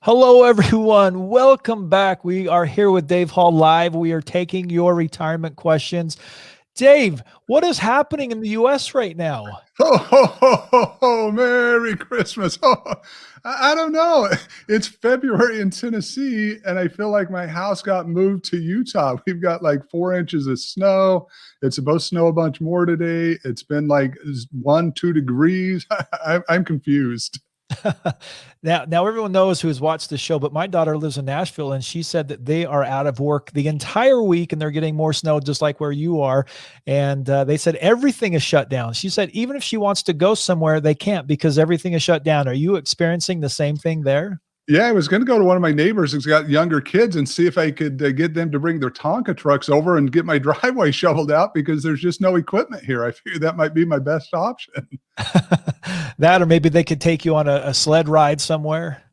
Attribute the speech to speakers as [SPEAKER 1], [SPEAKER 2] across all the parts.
[SPEAKER 1] Hello, everyone. Welcome back. We are here with Dave Hall live. We are taking your retirement questions. Dave, what is happening in the U.S. right now?
[SPEAKER 2] Merry Christmas. Oh, I don't know. It's February in Tennessee, and I feel like my house got moved to Utah. We've got like 4 inches of snow. It's supposed to snow a bunch more today. It's been like 1, 2 degrees. I'm confused.
[SPEAKER 1] Now everyone knows who's watched the show, but my daughter lives in Nashville, and she said that they are out of work the entire week, and they're getting more snow, just like where you are. And they said everything is shut down. She said even if she wants to go somewhere, they can't because everything is shut down. Are you experiencing the same thing there?
[SPEAKER 2] Yeah, I was going to go to one of my neighbors who's got younger kids and see if I could get them to bring their Tonka trucks over and get my driveway shoveled out because there's just no equipment here. I figured that might be my best option.
[SPEAKER 1] That, or maybe they could take you on a sled ride somewhere.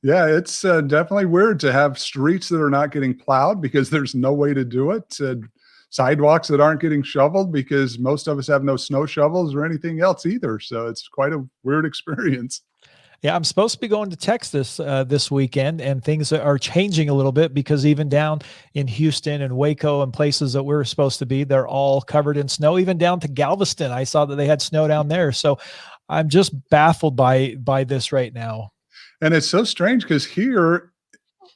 [SPEAKER 2] Yeah, it's definitely weird to have streets that are not getting plowed because there's no way to do it. Sidewalks that aren't getting shoveled because most of us have no snow shovels or anything else either. So it's quite a weird experience.
[SPEAKER 1] Yeah, I'm supposed to be going to Texas this weekend, and things are changing a little bit because even down in Houston and Waco and places that we're supposed to be, they're all covered in snow. Even down to Galveston, I saw that they had snow down there. So I'm just baffled by this right now.
[SPEAKER 2] And it's so strange because here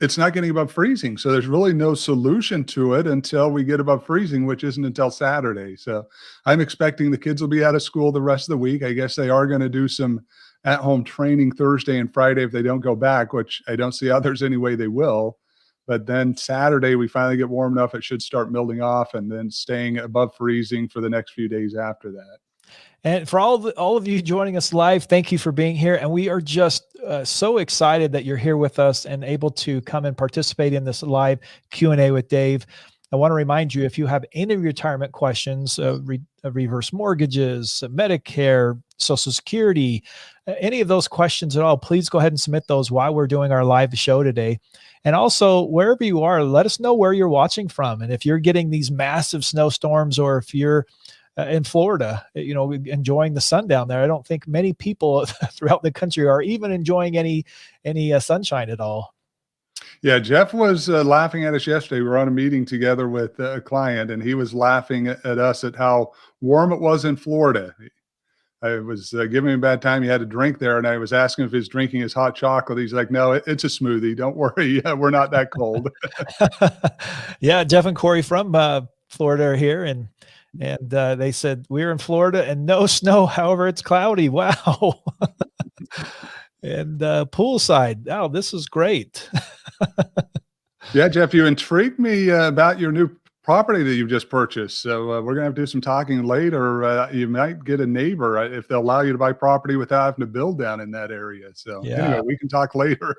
[SPEAKER 2] it's not getting above freezing. So there's really no solution to it until we get above freezing, which isn't until Saturday. So I'm expecting the kids will be out of school the rest of the week. I guess they are going to do some at home training Thursday and Friday if they don't go back, which I don't see how there's any way they will. But then Saturday, we finally get warm enough, it should start melting off and then staying above freezing for the next few days after that.
[SPEAKER 1] And for all of you joining us live, thank you for being here. And we are just so excited that you're here with us and able to come and participate in this live Q&A with Dave. I want to remind you, if you have any retirement questions, reverse mortgages, Medicare, Social Security, any of those questions at all, please go ahead and submit those while we're doing our live show today. And also, wherever you are, let us know where you're watching from. And if you're getting these massive snowstorms, or if you're in Florida, enjoying the sun down there. I don't think many people throughout the country are even enjoying any sunshine at all.
[SPEAKER 2] Yeah, Jeff was laughing at us yesterday. We were on a meeting together with a client, and he was laughing at us at how warm it was in Florida. I was giving him a bad time. He had a drink there, and I was asking if he's drinking his hot chocolate. He's like, "No, it's a smoothie. Don't worry, we're not that cold."
[SPEAKER 1] Yeah, Jeff and Corey from Florida are here, and they said we're in Florida and no snow. However, it's cloudy. Wow. And poolside. Oh, this is great.
[SPEAKER 2] Yeah, Jeff, you intrigued me about your new property that you've just purchased. So we're going to have to do some talking later. You might get a neighbor if they'll allow you to buy property without having to build down in that area. So anyway, we can talk later.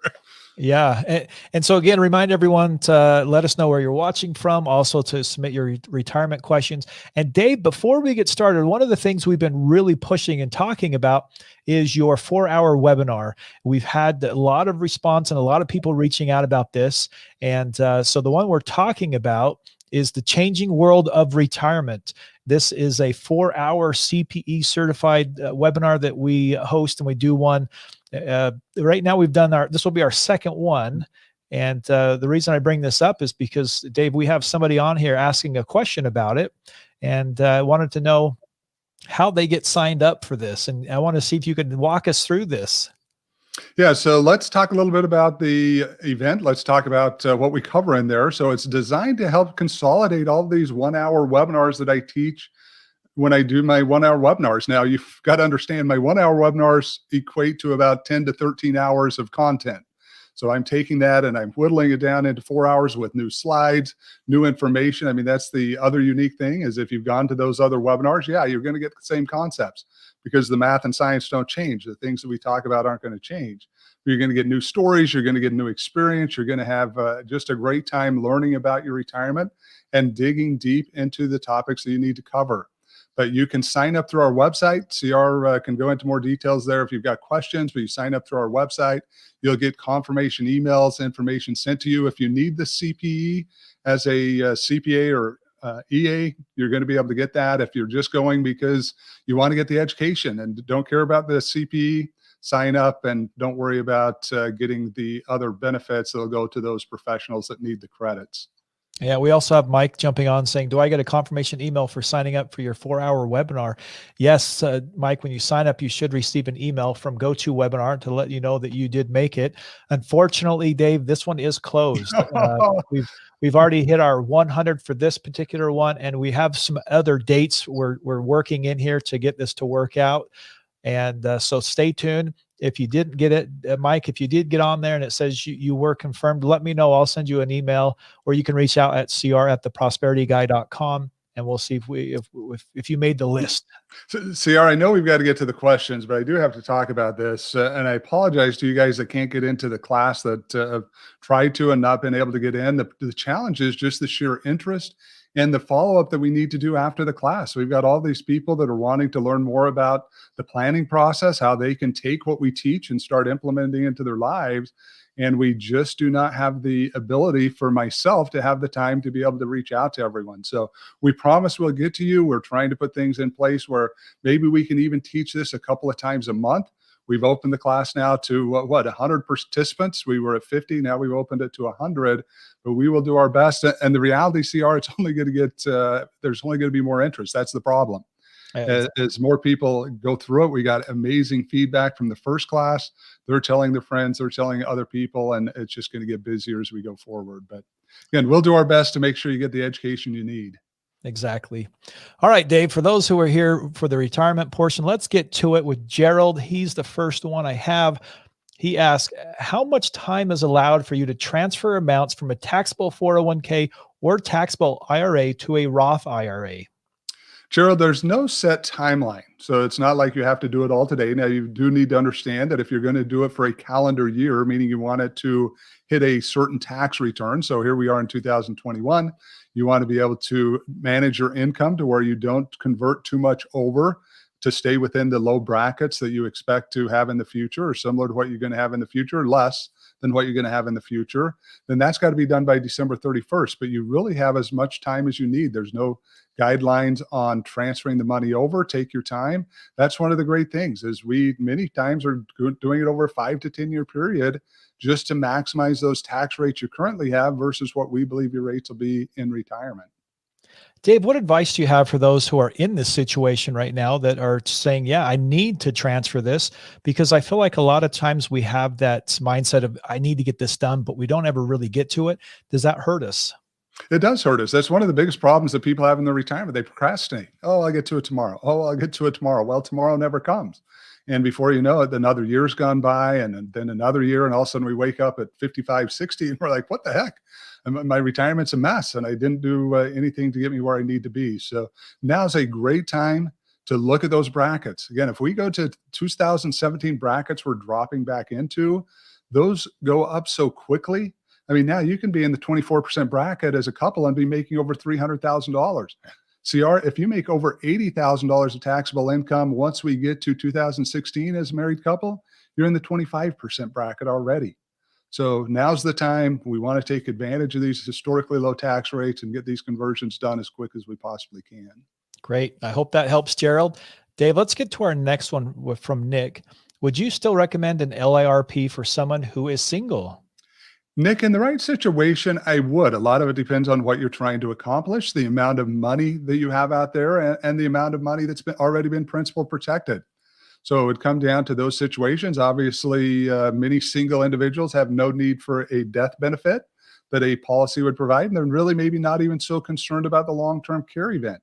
[SPEAKER 1] Yeah. And so again, remind everyone to let us know where you're watching from, also to submit your retirement questions. And Dave, before we get started, one of the things we've been really pushing and talking about is your 4-hour webinar. We've had a lot of response and a lot of people reaching out about this. And so the one we're talking about is the Changing World of Retirement. This is a 4-hour CPE certified webinar that we host, and we do one. Right now we've done this will be our second one. And the reason I bring this up is because, Dave, we have somebody on here asking a question about it. And I wanted to know how they get signed up for this. And I want to see if you could walk us through this.
[SPEAKER 2] Yeah, so let's talk a little bit about the event. Let's talk about what we cover in there. So it's designed to help consolidate all these 1-hour webinars that I teach when I do my 1-hour webinars. Now, you've got to understand my 1-hour webinars equate to about 10 to 13 hours of content. So I'm taking that and I'm whittling it down into 4 hours with new slides, new information. I mean, that's the other unique thing is if you've gone to those other webinars, yeah, you're going to get the same concepts because the math and science don't change. The things that we talk about aren't going to change. You're going to get new stories. You're going to get new experience. You're going to have just a great time learning about your retirement and digging deep into the topics that you need to cover. But you can sign up through our website. CR can go into more details there if you've got questions, but you sign up through our website. You'll get confirmation emails, information sent to you. If you need the CPE as a CPA or EA, you're going to be able to get that. If you're just going because you want to get the education and don't care about the CPE, sign up and don't worry about getting the other benefits that'll go to those professionals that need the credits.
[SPEAKER 1] Yeah, we also have Mike jumping on saying, do I get a confirmation email for signing up for your 4-hour webinar? Yes, Mike, when you sign up, you should receive an email from GoToWebinar to let you know that you did make it. Unfortunately, Dave, this one is closed. We've already hit our 100 for this particular one, and we have some other dates we're working in here to get this to work out. And so stay tuned. If you didn't get it, Mike, if you did get on there and it says you were confirmed, let me know. I'll send you an email, or you can reach out at cr@theprosperityguy.com, and we'll see if you made the list.
[SPEAKER 2] So, CR, I know we've got to get to the questions, but I do have to talk about this. And I apologize to you guys that can't get into the class that have tried to and not been able to get in. The challenge is just the sheer interest and the follow-up that we need to do after the class. We've got all these people that are wanting to learn more about the planning process, how they can take what we teach and start implementing into their lives. And we just do not have the ability for myself to have the time to be able to reach out to everyone. So we promise we'll get to you. We're trying to put things in place where maybe we can even teach this a couple of times a month. We've opened the class now to 100 participants. We were at 50. Now we've opened it to 100, but we will do our best. And the reality, CR, it's only going to get, there's only going to be more interest. That's the problem. As more people go through it, we got amazing feedback from the first class. They're telling their friends, they're telling other people, and it's just going to get busier as we go forward. But again, we'll do our best to make sure you get the education you need.
[SPEAKER 1] Exactly. All right, Dave, for those who are here for the retirement portion, let's get to it with Gerald. He's the first one I have. He asked, how much time is allowed for you to transfer amounts from a taxable 401k or taxable IRA to a Roth IRA?
[SPEAKER 2] Gerald, there's no set timeline. So it's not like you have to do it all today. Now, you do need to understand that if you're going to do it for a calendar year, meaning you want it to hit a certain tax return. So here we are in 2021. You want to be able to manage your income to where you don't convert too much over to stay within the low brackets that you expect to have in the future, or similar to what you're going to have in the future, less than what you're going to have in the future. Then that's got to be done by December 31st. But you really have as much time as you need. There's no guidelines on transferring the money over. Take your time. That's one of the great things is we many times are doing it over a 5 to 10 year period just to maximize those tax rates you currently have versus what we believe your rates will be in retirement.
[SPEAKER 1] Dave, what advice do you have for those who are in this situation right now that are saying, yeah, I need to transfer this? Because I feel like a lot of times we have that mindset of, I need to get this done, but we don't ever really get to it. Does that hurt us?
[SPEAKER 2] It does hurt us. That's one of the biggest problems that people have in their retirement. They procrastinate. Oh, I'll get to it tomorrow. Oh, I'll get to it tomorrow. Well, tomorrow never comes. And before you know it, another year's gone by and then another year. And all of a sudden we wake up at 55, 60 and we're like, what the heck? My retirement's a mess and I didn't do anything to get me where I need to be. So now's a great time to look at those brackets. Again, if we go to 2017 brackets we're dropping back into, those go up so quickly. I mean, now you can be in the 24% bracket as a couple and be making over $300,000. CR, if you make over $80,000 of taxable income, once we get to 2016 as a married couple, you're in the 25% bracket already. So now's the time. We want to take advantage of these historically low tax rates and get these conversions done as quick as we possibly can.
[SPEAKER 1] Great. I hope that helps, Gerald. Dave, let's get to our next one from Nick. Would you still recommend an LIRP for someone who is single?
[SPEAKER 2] Nick, in the right situation, I would. A lot of it depends on what you're trying to accomplish, the amount of money that you have out there, and the amount of money that's already been principal protected. So it would come down to those situations. Obviously, many single individuals have no need for a death benefit that a policy would provide, and they're really maybe not even so concerned about the long-term care event,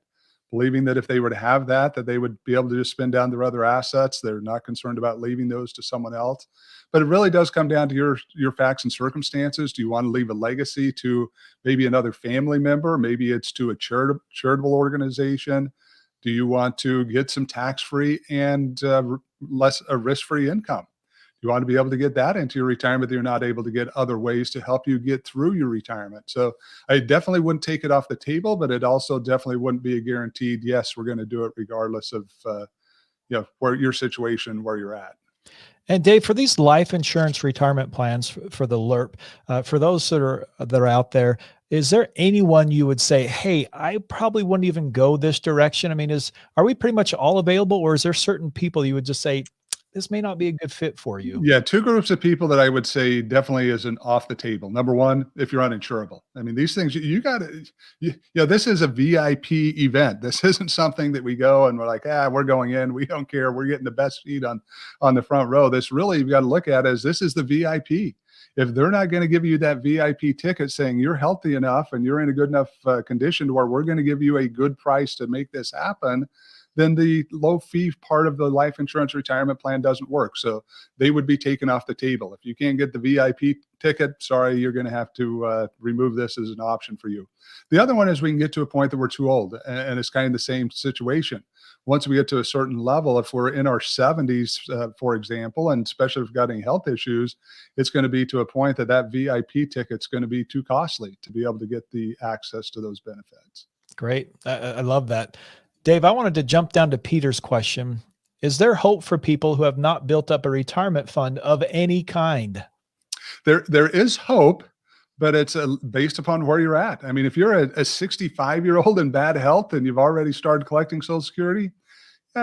[SPEAKER 2] believing that if they were to have that they would be able to just spend down their other assets. They're not concerned about leaving those to someone else. But it really does come down to your facts and circumstances. Do you want to leave a legacy to maybe another family member? Maybe it's to a charitable organization. Do you want to get some tax-free and less a risk-free income? You want to be able to get that into your retirement that you're not able to get other ways to help you get through your retirement. So I definitely wouldn't take it off the table, but it also definitely wouldn't be a guaranteed, yes, we're going to do it regardless of where your situation, where you're at.
[SPEAKER 1] And Dave, for these life insurance retirement plans for the LRIP, for those that are out there, is there anyone you would say, hey, I probably wouldn't even go this direction? I mean, are we pretty much all available, or is there certain people you would just say, this may not be a good fit for you.
[SPEAKER 2] Yeah, two groups of people that I would say definitely isn't off the table. Number one, if you're uninsurable. I mean, these things you got to, this is a VIP event. This isn't something that we go and we're like, we're going in. We don't care. We're getting the best seat on the front row. This really, you've got to look at as this is the VIP. If they're not going to give you that VIP ticket saying you're healthy enough and you're in a good enough condition to where we're going to give you a good price to make this happen, then the low fee part of the life insurance retirement plan doesn't work. So they would be taken off the table. If you can't get the VIP ticket, sorry, you're going to have to remove this as an option for you. The other one is we can get to a point that we're too old, and it's kind of the same situation. Once we get to a certain level, if we're in our 70s, for example, and especially if we've got any health issues, it's going to be to a point that that VIP ticket's going to be too costly to be able to get the access to those benefits.
[SPEAKER 1] Great. I love that. Dave, I wanted to jump down to Peter's question. Is there hope for people who have not built up a retirement fund of any kind?
[SPEAKER 2] There is hope, but it's based upon where you're at. I mean, if you're a 65-year-old in bad health and you've already started collecting Social Security,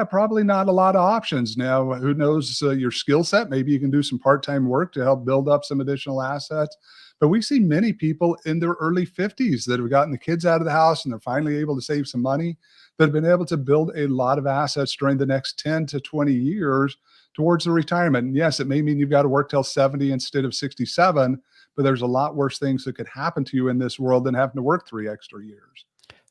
[SPEAKER 2] probably not a lot of options. Now, who knows your skill set? Maybe you can do some part-time work to help build up some additional assets. But we see many people in their early 50s that have gotten the kids out of the house and they're finally able to save some money, that have been able to build a lot of assets during the next 10 to 20 years towards the retirement. And yes, it may mean you've got to work till 70 instead of 67, but there's a lot worse things that could happen to you in this world than having to work 3 extra years.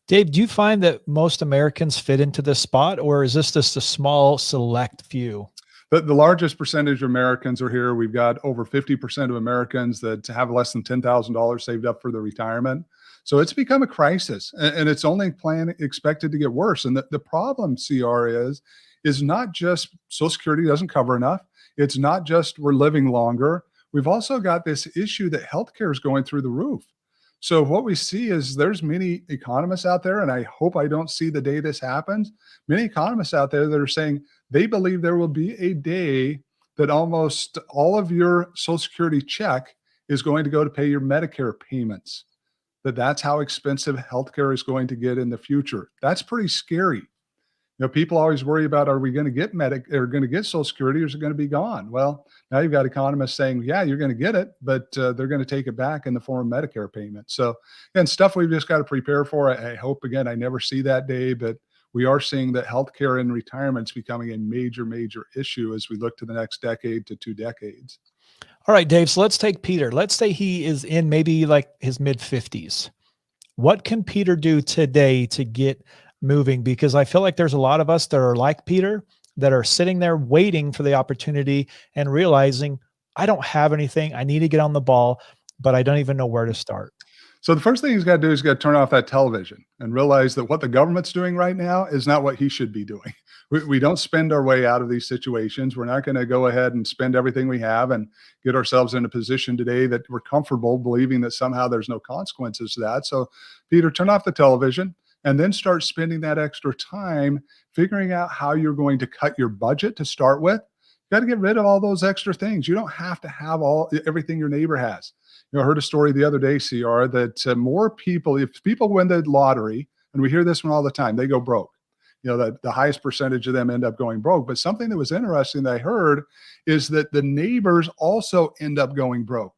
[SPEAKER 1] Dave, do you find that most Americans fit into this spot, or is this just a small select few?
[SPEAKER 2] The largest percentage of Americans are here. We've got over 50% of Americans that have less than $10,000 saved up for their retirement. So it's become a crisis, and it's only expected to get worse. And the problem, CR, is not just Social Security doesn't cover enough. It's not just we're living longer. We've also got this issue that healthcare is going through the roof. So what we see is there's many economists out there, and I hope I don't see the day this happens, many economists out there that are saying they believe there will be a day that almost all of your Social Security check is going to go to pay your Medicare payments, that's how expensive healthcare is going to get in the future. That's pretty scary. People always worry about, are we going to get going to get Social Security, or is it going to be gone? Well, now you've got economists saying, yeah, you're going to get it, but they're going to take it back in the form of Medicare payments. So, and stuff we've just got to prepare for. I hope, again, I never see that day, but we are seeing that healthcare in retirement is becoming a major, major issue as we look to the next decade to 2 decades.
[SPEAKER 1] All right, Dave. So let's take Peter. Let's say he is in maybe like his mid 50s. What can Peter do today to get moving? Because I feel like there's a lot of us that are like Peter, that are sitting there waiting for the opportunity and realizing, I don't have anything. I need to get on the ball, but I don't even know where to start.
[SPEAKER 2] So the first thing he's got to do is got to turn off that television and realize that what the government's doing right now is not what he should be doing. We don't spend our way out of these situations. We're not going to go ahead and spend everything we have and get ourselves in a position today that we're comfortable believing that somehow there's no consequences to that. So Peter, turn off the television and then start spending that extra time figuring out how you're going to cut your budget to start with. You got to get rid of all those extra things. You don't have to have everything your neighbor has. I heard a story the other day, CR, that more people, if people win the lottery, and we hear this one all the time, they go broke. The highest percentage of them end up going broke. But something that was interesting that I heard is that the neighbors also end up going broke.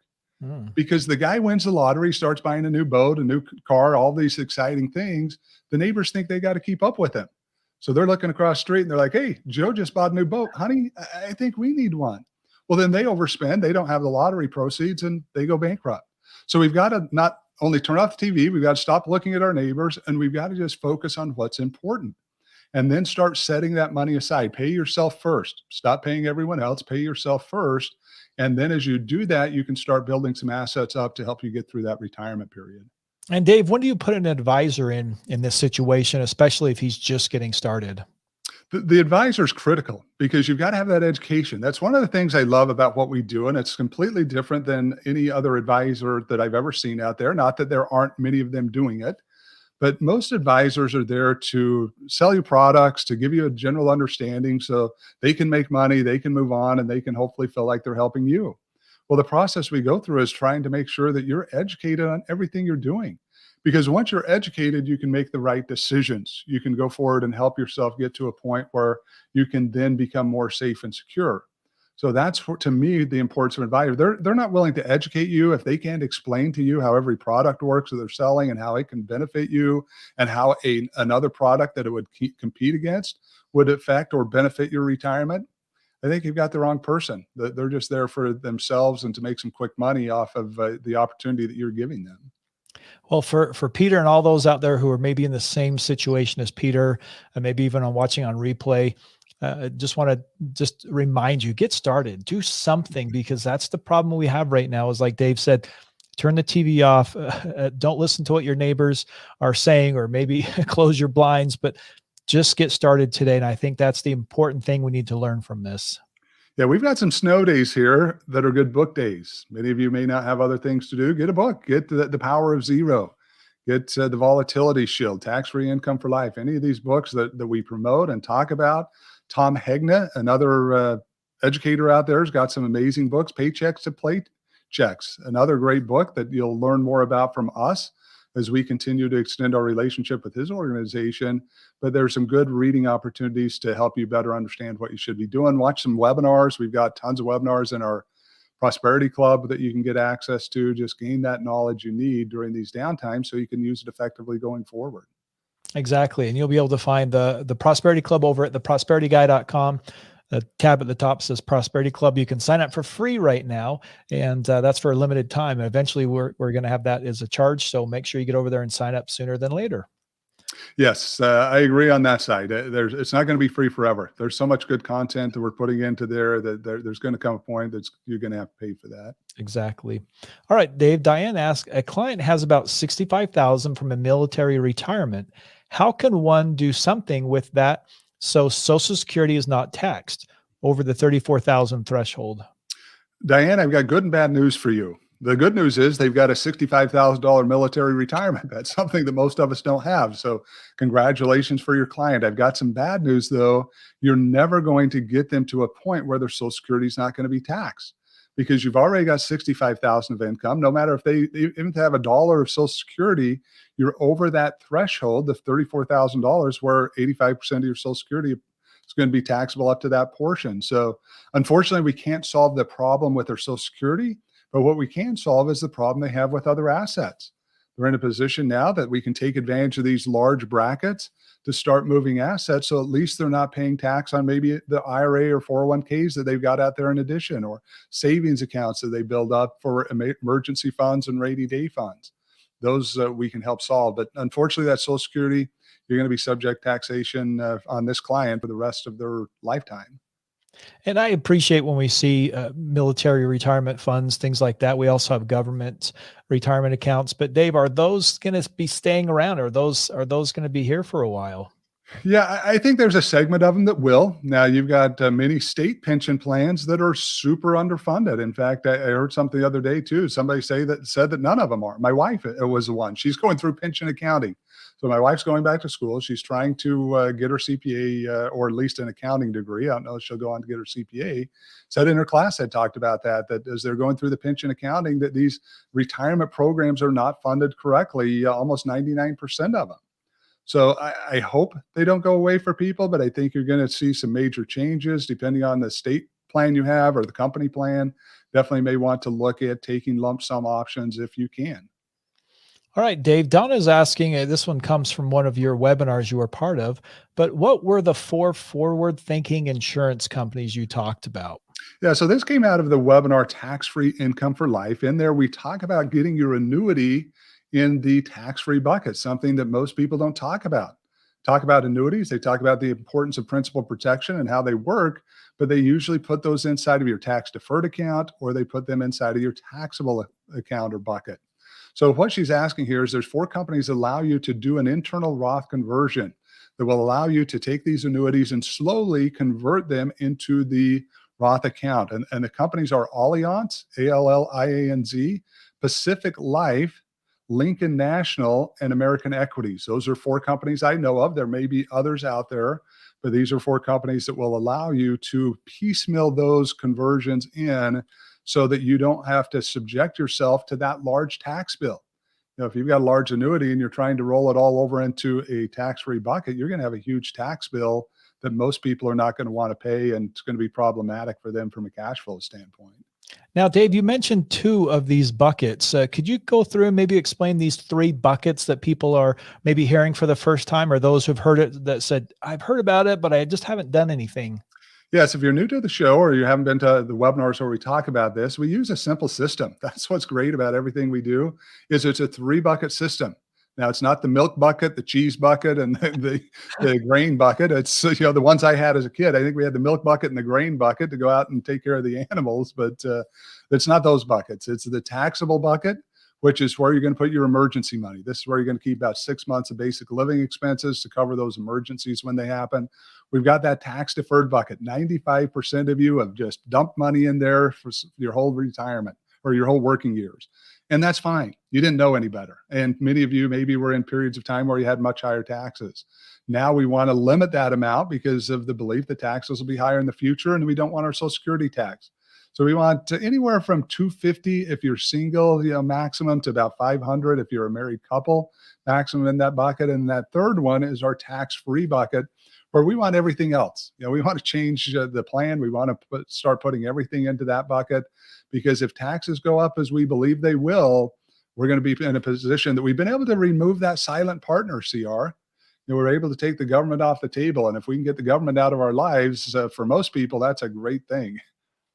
[SPEAKER 2] Because the guy wins the lottery, starts buying a new boat, a new car, all these exciting things. The neighbors think they got to keep up with him. So they're looking across the street and they're like, hey, Joe just bought a new boat. Honey, I think we need one. Well, then they overspend. They don't have the lottery proceeds and they go bankrupt. So we've got to not only turn off the TV, we've got to stop looking at our neighbors, and we've got to just focus on what's important. And then start setting that money aside. Pay yourself first. Stop paying everyone else. Pay yourself first. And then as you do that, you can start building some assets up to help you get through that retirement period. And
[SPEAKER 1] Dave, when do you put an advisor in this situation, especially if he's just getting started?
[SPEAKER 2] The advisor is critical because you've got to have that education. That's one of the things I love about what we do. And it's completely different than any other advisor that I've ever seen out there. Not that there aren't many of them doing it, but most advisors are there to sell you products, to give you a general understanding so they can make money, they can move on, and they can hopefully feel like they're helping you. Well, the process we go through is trying to make sure that you're educated on everything you're doing. Because once you're educated, you can make the right decisions. You can go forward and help yourself get to a point where you can then become more safe and secure. So that's, to me, the importance of an advisor. They're not willing to educate you if they can't explain to you how every product works that they're selling and how it can benefit you, and how another product that it would compete against would affect or benefit your retirement. I think you've got the wrong person. They're just there for themselves and to make some quick money off of the opportunity that you're giving them.
[SPEAKER 1] Well, for Peter and all those out there who are maybe in the same situation as Peter, and maybe even on watching on replay, just want to just remind you, get started, do something, because that's the problem we have right now. Is like Dave said, turn the TV off. Don't listen to what your neighbors are saying, or maybe close your blinds, but just get started today. And I think that's the important thing we need to learn from this.
[SPEAKER 2] Yeah, we've got some snow days here that are good book days. Many of you may not have other things to do. Get a book. Get the Power of Zero. Get the Volatility Shield, Tax-Free Income for Life. Any of these books that we promote and talk about. Tom Hegna, another educator out there, has got some amazing books. Paychecks to Playchecks, another great book that you'll learn more about from us as we continue to extend our relationship with his organization. But there's some good reading opportunities to help you better understand what you should be doing. Watch some webinars. We've got tons of webinars in our Prosperity Club that you can get access to. Just gain that knowledge you need during these downtimes so you can use it effectively going forward.
[SPEAKER 1] Exactly. And you'll be able to find the Prosperity Club over at theprosperityguy.com. The tab at the top says Prosperity Club. You can sign up for free right now, and that's for a limited time. And eventually we're going to have that as a charge. So make sure you get over there and sign up sooner than later.
[SPEAKER 2] Yes, I agree on that side. It's not going to be free forever. There's so much good content that we're putting into there that there's going to come a point that you're going to have to pay for that.
[SPEAKER 1] Exactly. All right, Dave. Diane asked, a client has about $65,000 from a military retirement. How can one do something with that so Social Security is not taxed over the $34,000 threshold?
[SPEAKER 2] Diane, I've got good and bad news for you. The good news is they've got a $65,000 military retirement. That's something that most of us don't have. So congratulations for your client. I've got some bad news, though. You're never going to get them to a point where their Social Security is not going to be taxed, because you've already got $65,000 of income. No matter if they even have a dollar of Social Security, you're over that threshold of $34,000, where 85% of your Social Security is going to be taxable up to that portion. So unfortunately, we can't solve the problem with their Social Security, but what we can solve is the problem they have with other assets. They're in a position now that we can take advantage of these large brackets to start moving assets. So at least they're not paying tax on maybe the IRA or 401ks that they've got out there in addition, or savings accounts that they build up for emergency funds and rainy day funds. Those we can help solve. But unfortunately, that Social Security, you're going to be subject taxation on this client for the rest of their lifetime.
[SPEAKER 1] And I appreciate when we see military retirement funds, things like that. We also have government retirement accounts. But Dave, are those going to be staying around? Are those going to be here for a while?
[SPEAKER 2] Yeah, I think there's a segment of them that will. Now, you've got many state pension plans that are super underfunded. In fact, I heard something the other day too. Somebody said that none of them are. My wife was the one. She's going through pension accounting. So my wife's going back to school. She's trying to get her CPA or at least an accounting degree. I don't know if she'll go on to get her CPA. Said in her class, had talked about that as they're going through the pension accounting, that these retirement programs are not funded correctly, almost 99% of them. So I hope they don't go away for people, but I think you're going to see some major changes depending on the state plan you have or the company plan. Definitely may want to look at taking lump sum options if you can.
[SPEAKER 1] All right, Dave, Donna is asking, this one comes from one of your webinars you were part of, but what were the 4 forward-thinking insurance companies you talked about?
[SPEAKER 2] Yeah, so this came out of the webinar Tax-Free Income for Life. In there, we talk about getting your annuity in the tax-free bucket, something that most people don't talk about. Talk about annuities, they talk about the importance of principal protection and how they work, but they usually put those inside of your tax-deferred account, or they put them inside of your taxable account or bucket. So what she's asking here is there's 4 companies that allow you to do an internal Roth conversion that will allow you to take these annuities and slowly convert them into the Roth account. And the companies are Allianz, Allianz, Pacific Life, Lincoln National, and American Equities. Those are 4 companies I know of. There may be others out there, but these are 4 companies that will allow you to piecemeal those conversions in so that you don't have to subject yourself to that large tax bill. If you've got a large annuity and you're trying to roll it all over into a tax-free bucket, you're going to have a huge tax bill that most people are not going to want to pay, and it's going to be problematic for them from a cash flow standpoint.
[SPEAKER 1] Now, Dave, you mentioned 2 of these buckets. Could you go through and maybe explain these 3 buckets that people are maybe hearing for the first time, or those who've heard it that said, I've heard about it, but I just haven't done anything?
[SPEAKER 2] Yes, if you're new to the show or you haven't been to the webinars where we talk about this, we use a simple system. That's what's great about everything we do, is it's a 3-bucket system. Now, it's not the milk bucket, the cheese bucket, and the grain bucket. It's, the ones I had as a kid. I think we had the milk bucket and the grain bucket to go out and take care of the animals, but it's not those buckets. It's the taxable bucket, which is where you're going to put your emergency money. This is where you're going to keep about 6 months of basic living expenses to cover those emergencies when they happen. We've got that tax deferred bucket. 95% of you have just dumped money in there for your whole retirement or your whole working years. And that's fine. You didn't know any better. And many of you maybe were in periods of time where you had much higher taxes. Now we want to limit that amount because of the belief that taxes will be higher in the future, and we don't want our Social Security tax. So we want anywhere from $250 if you're single, maximum, to about $500 if you're a married couple, maximum in that bucket. And that third one is our tax-free bucket, where we want everything else. We want to change the plan. We want to start putting everything into that bucket, because if taxes go up as we believe they will, we're going to be in a position that we've been able to remove that silent partner, CR. We're able to take the government off the table. And if we can get the government out of our lives, for most people, that's a great thing.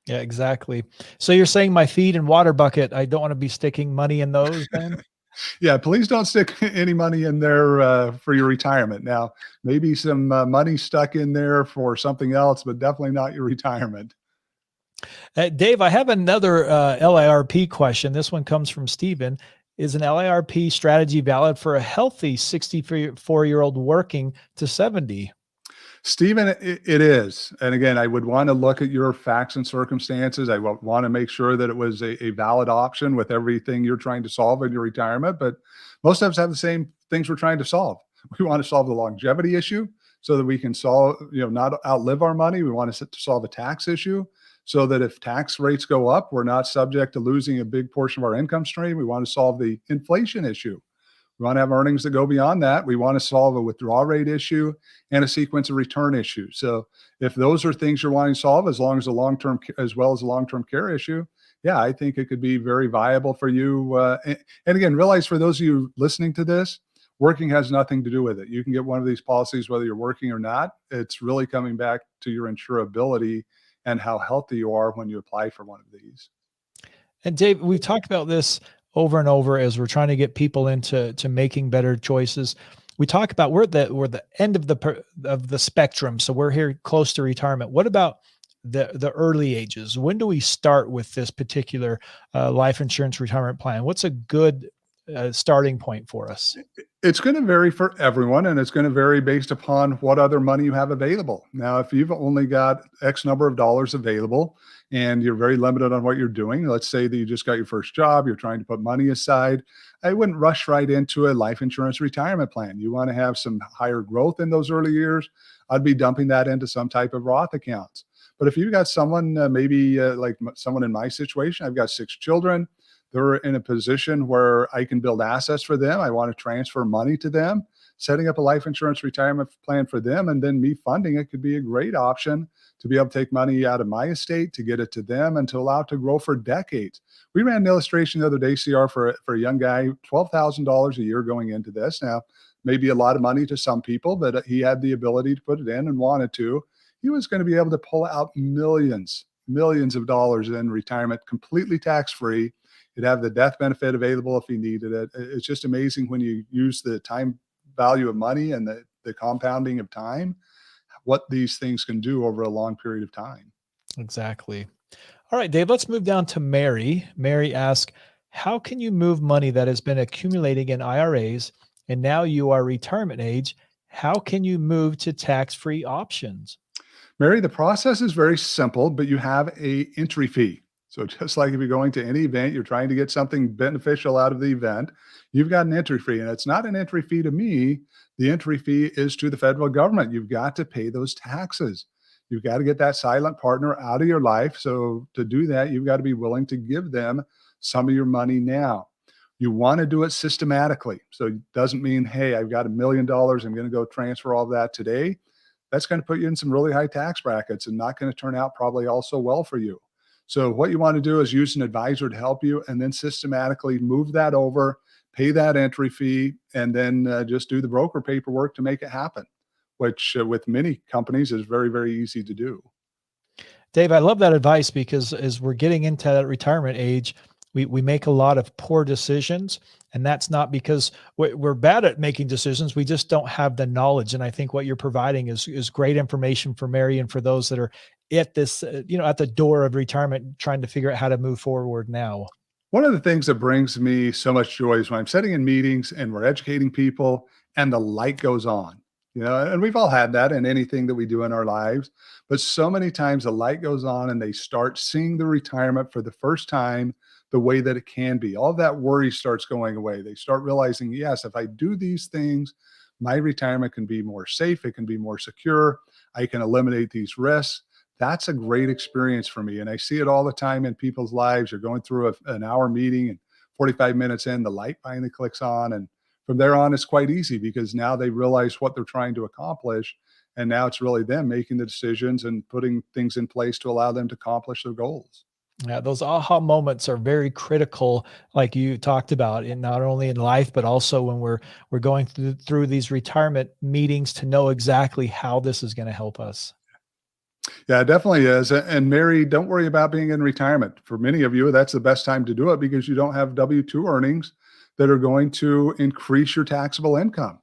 [SPEAKER 1] Yeah, exactly. So you're saying my feed and water bucket, I don't want to be sticking money in those then?
[SPEAKER 2] Yeah, please don't stick any money in there for your retirement. Now, maybe some money stuck in there for something else, but definitely not your retirement.
[SPEAKER 1] Dave, I have another LIRP question. This one comes from Steven. Is an LIRP strategy valid for a healthy 64-year-old working to 70?
[SPEAKER 2] Stephen, it is. And again, I would want to look at your facts and circumstances. I want to make sure that it was a valid option with everything you're trying to solve in your retirement. But most of us have the same things we're trying to solve. We want to solve the longevity issue so that we can solve, not outlive our money. We want to solve a tax issue so that if tax rates go up, we're not subject to losing a big portion of our income stream. We want to solve the inflation issue. We want to have earnings that go beyond that. We want to solve a withdrawal rate issue and a sequence of return issues. So if those are things you're wanting to solve, as long as the long-term, as well as the long-term care issue, yeah, I think it could be very viable for you. And again, realize for those of you listening to this, working has nothing to do with it. You can get one of these policies whether you're working or not. It's really coming back to your insurability and how healthy you are when you apply for one of these.
[SPEAKER 1] And Dave, we've talked about this over and over as we're trying to get people into making better choices. We talk about we're the end of the spectrum, so we're here close to retirement. What about the early ages? When do we start with this particular life insurance retirement plan? What's a good starting point for us?
[SPEAKER 2] It's going to vary for everyone, and it's going to vary based upon what other money you have available. Now, if you've only got X number of dollars available and you're very limited on what you're doing, let's say that you just got your first job, you're trying to put money aside, I wouldn't rush right into a life insurance retirement plan. You want to have some higher growth in those early years. I'd be dumping that into some type of Roth accounts. But if you've got someone, maybe like someone in my situation, I've got 6 children. They're in a position where I can build assets for them. I want to transfer money to them. Setting up a life insurance retirement plan for them and then me funding it could be a great option to be able to take money out of my estate, to get it to them, and to allow it to grow for decades. We ran an illustration the other day, CR, for a young guy, $12,000 a year going into this. Now, maybe a lot of money to some people, but he had the ability to put it in and wanted to. He was going to be able to pull out millions of dollars in retirement, completely tax-free. He'd have the death benefit available if he needed it. It's just amazing when you use the time value of money and the compounding of time, what these things can do over a long period of time.
[SPEAKER 1] Exactly. All right, Dave, let's move down to Mary. Mary asks, how can you move money that has been accumulating in IRAs and now you are retirement age? How can you move to tax-free options?
[SPEAKER 2] Mary, the process is very simple, but you have an entry fee. So just like if you're going to any event, you're trying to get something beneficial out of the event, you've got an entry fee. And it's not an entry fee to me. The entry fee is to the federal government. You've got to pay those taxes. You've got to get that silent partner out of your life. So to do that, you've got to be willing to give them some of your money now. You want to do it systematically. So it doesn't mean, hey, I've got $1 million. I'm going to go transfer all of that today. That's going to put you in some really high tax brackets and not going to turn out probably also well for you. So what you want to do is use an advisor to help you and then systematically move that over, pay that entry fee, and then just do the broker paperwork to make it happen, which with many companies is very, very easy to do.
[SPEAKER 1] Dave, I love that advice because as we're getting into that retirement age, we make a lot of poor decisions, and that's not because we're bad at making decisions. We just don't have the knowledge. And I think what you're providing is great information for Mary and for those that are at this, at the door of retirement, trying to figure out how to move forward now.
[SPEAKER 2] One of the things that brings me so much joy is when I'm sitting in meetings and we're educating people and the light goes on, and we've all had that in anything that we do in our lives, but so many times the light goes on and they start seeing the retirement for the first time the way that it can be. All that worry starts going away. They start realizing, yes, if I do these things, my retirement can be more safe. It can be more secure. I can eliminate these risks. That's a great experience for me. And I see it all the time in people's lives. You're going through an hour meeting and 45 minutes in, the light finally clicks on. And from there on, it's quite easy because now they realize what they're trying to accomplish. And now it's really them making the decisions and putting things in place to allow them to accomplish their goals.
[SPEAKER 1] Yeah, those aha moments are very critical, like you talked about, in not only in life, but also when we're going through these retirement meetings to know exactly how this is going to help us.
[SPEAKER 2] Yeah, it definitely is. And Mary, don't worry about being in retirement. For many of you, that's the best time to do it because you don't have W-2 earnings that are going to increase your taxable income.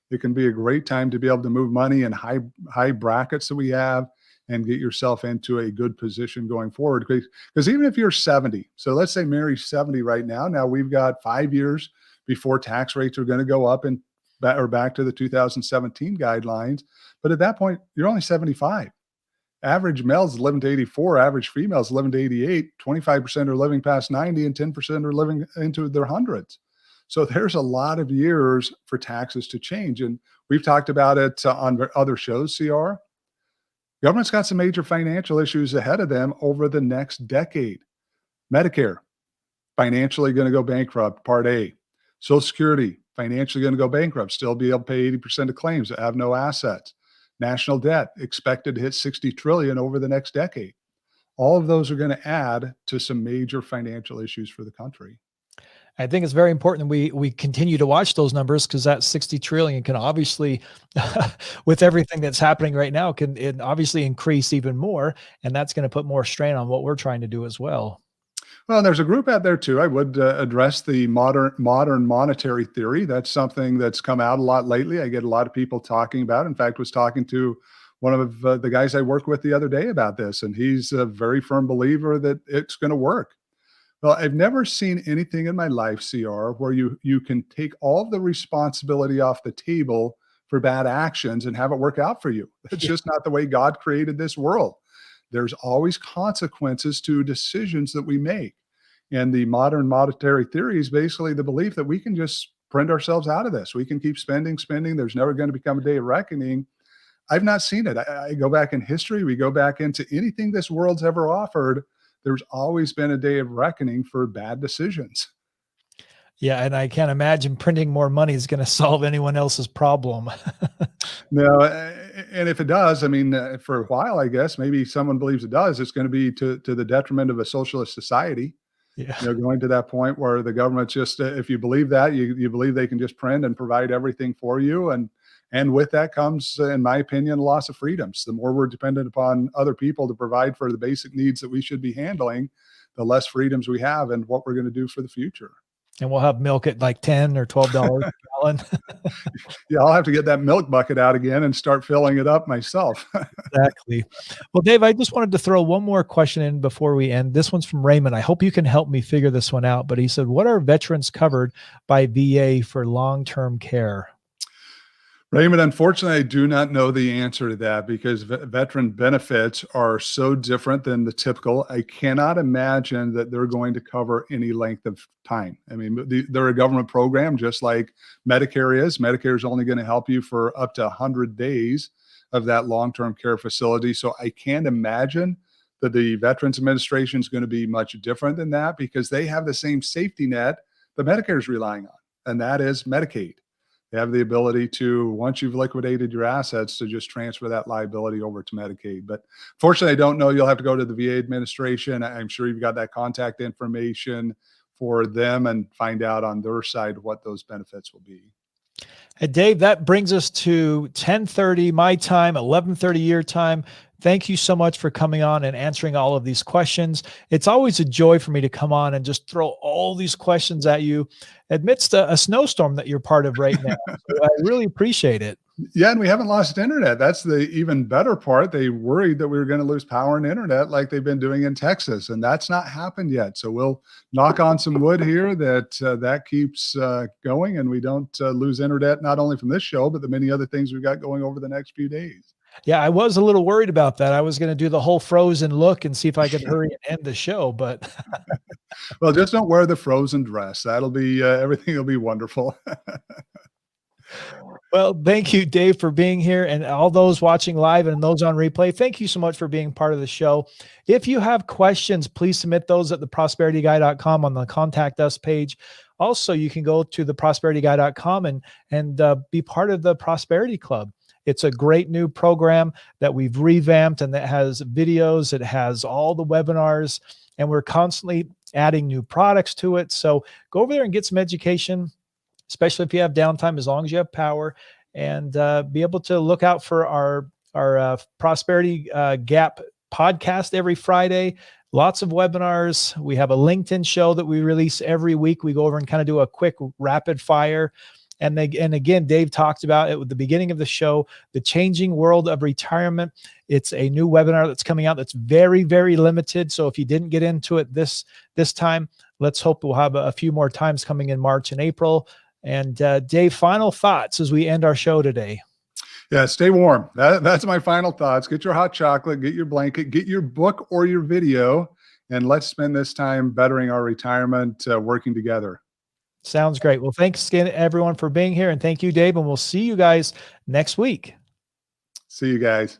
[SPEAKER 2] It can be a great time to be able to move money in high brackets that we have and get yourself into a good position going forward. Because even if you're 70, so let's say Mary's 70 right now. Now we've got 5 years before tax rates are going to go up and back to the 2017 guidelines. But at that point, you're only 75. Average males living to 84, average females living to 88, 25% are living past 90, and 10% are living into their hundreds. So there's a lot of years for taxes to change. And we've talked about it on other shows, CR. Government's got some major financial issues ahead of them over the next decade. Medicare, financially going to go bankrupt, Part A. Social Security, financially going to go bankrupt, still be able to pay 80% of claims that have no assets. National debt expected to hit 60 trillion over the next decade. All of those are going to add to some major financial issues for the country.
[SPEAKER 1] I think it's very important that we continue to watch those numbers because that 60 trillion can obviously, with everything that's happening right now, can it obviously increase even more. And that's going to put more strain on what we're trying to do as well.
[SPEAKER 2] Well, there's a group out there too. I would address the modern monetary theory. That's something that's come out a lot lately. I get a lot of people talking about. In fact, was talking to one of the guys I work with the other day about this, and he's a very firm believer that it's going to work. Well, I've never seen anything in my life, CR, where you can take all the responsibility off the table for bad actions and have it work out for you. That's just not the way God created this world. There's always consequences to decisions that we make. And the modern monetary theory is basically the belief that we can just print ourselves out of this. We can keep spending. There's never going to become a day of reckoning. I've not seen it. I go back in history. We go back into anything this world's ever offered. There's always been a day of reckoning for bad decisions.
[SPEAKER 1] Yeah, and I can't imagine printing more money is going to solve anyone else's problem.
[SPEAKER 2] No, and if it does, I mean, for a while, I guess maybe someone believes it does. It's going to be to the detriment of a socialist society.
[SPEAKER 1] Yeah.
[SPEAKER 2] Going to that point where the government's just, if you believe that, you believe they can just print and provide everything for you, and with that comes, in my opinion, loss of freedoms. The more we're dependent upon other people to provide for the basic needs that we should be handling, the less freedoms we have and what we're going to do for the future.
[SPEAKER 1] And we'll have milk at like $10 or $12 a gallon.
[SPEAKER 2] Yeah, I'll have to get that milk bucket out again and start filling it up myself.
[SPEAKER 1] Exactly. Well, Dave, I just wanted to throw one more question in before we end. This one's from Raymond. I hope you can help me figure this one out. But he said, what are veterans covered by VA for long-term care?
[SPEAKER 2] Raymond, unfortunately, I do not know the answer to that because veteran benefits are so different than the typical. I cannot imagine that they're going to cover any length of time. I mean, they're a government program just like Medicare is. Medicare is only going to help you for up to 100 days of that long-term care facility. So I can't imagine that the Veterans Administration is going to be much different than that because they have the same safety net the Medicare is relying on, and that is Medicaid. They have the ability to, once you've liquidated your assets, to just transfer that liability over to Medicaid. But fortunately, I don't know. You'll have to go to the VA administration. I'm sure you've got that contact information for them and find out on their side what those benefits will be.
[SPEAKER 1] Hey, Dave, that brings us to 10:30 my time, 11:30 your time. Thank you so much for coming on and answering all of these questions. It's always a joy for me to come on and just throw all these questions at you amidst a snowstorm that you're part of right now. So I really appreciate it.
[SPEAKER 2] Yeah, and we haven't lost internet. That's the even better part. They worried that we were going to lose power and internet like they've been doing in Texas, and that's not happened yet. So we'll knock on some wood here that that keeps going, and we don't lose internet, not only from this show, but the many other things we've got going over the next few days.
[SPEAKER 1] Yeah, I was a little worried about that. I was going to do the whole frozen look and see if I could hurry and end the show, but
[SPEAKER 2] Well, just don't wear the frozen dress. That'll be everything will be wonderful.
[SPEAKER 1] well, thank you, Dave, for being here, and all those watching live and those on replay. Thank you so much for being part of the show. If you have questions, please submit those at theprosperityguy.com on the contact us page. Also, you can go to theprosperityguy.com and be part of the Prosperity Club. It's a great new program that we've revamped, and that has videos. It has all the webinars, and we're constantly adding new products to it. So go over there and get some education, especially if you have downtime, as long as you have power, and be able to look out for our Prosperity Gap podcast every Friday. Lots of webinars. We have a LinkedIn show that we release every week. We go over and kind of do a quick rapid fire. And again, Dave talked about it at the beginning of the show, the changing world of retirement. It's a new webinar that's coming out that's very, very limited. So if you didn't get into it this time, let's hope we'll have a few more times coming in March and April. And Dave, final thoughts as we end our show today.
[SPEAKER 2] Yeah, stay warm. That's my final thoughts. Get your hot chocolate, get your blanket, get your book or your video, and let's spend this time bettering our retirement, working together.
[SPEAKER 1] Sounds great. Well, thanks again, everyone, for being here. And thank you, Dave. And we'll see you guys next week.
[SPEAKER 2] See you guys.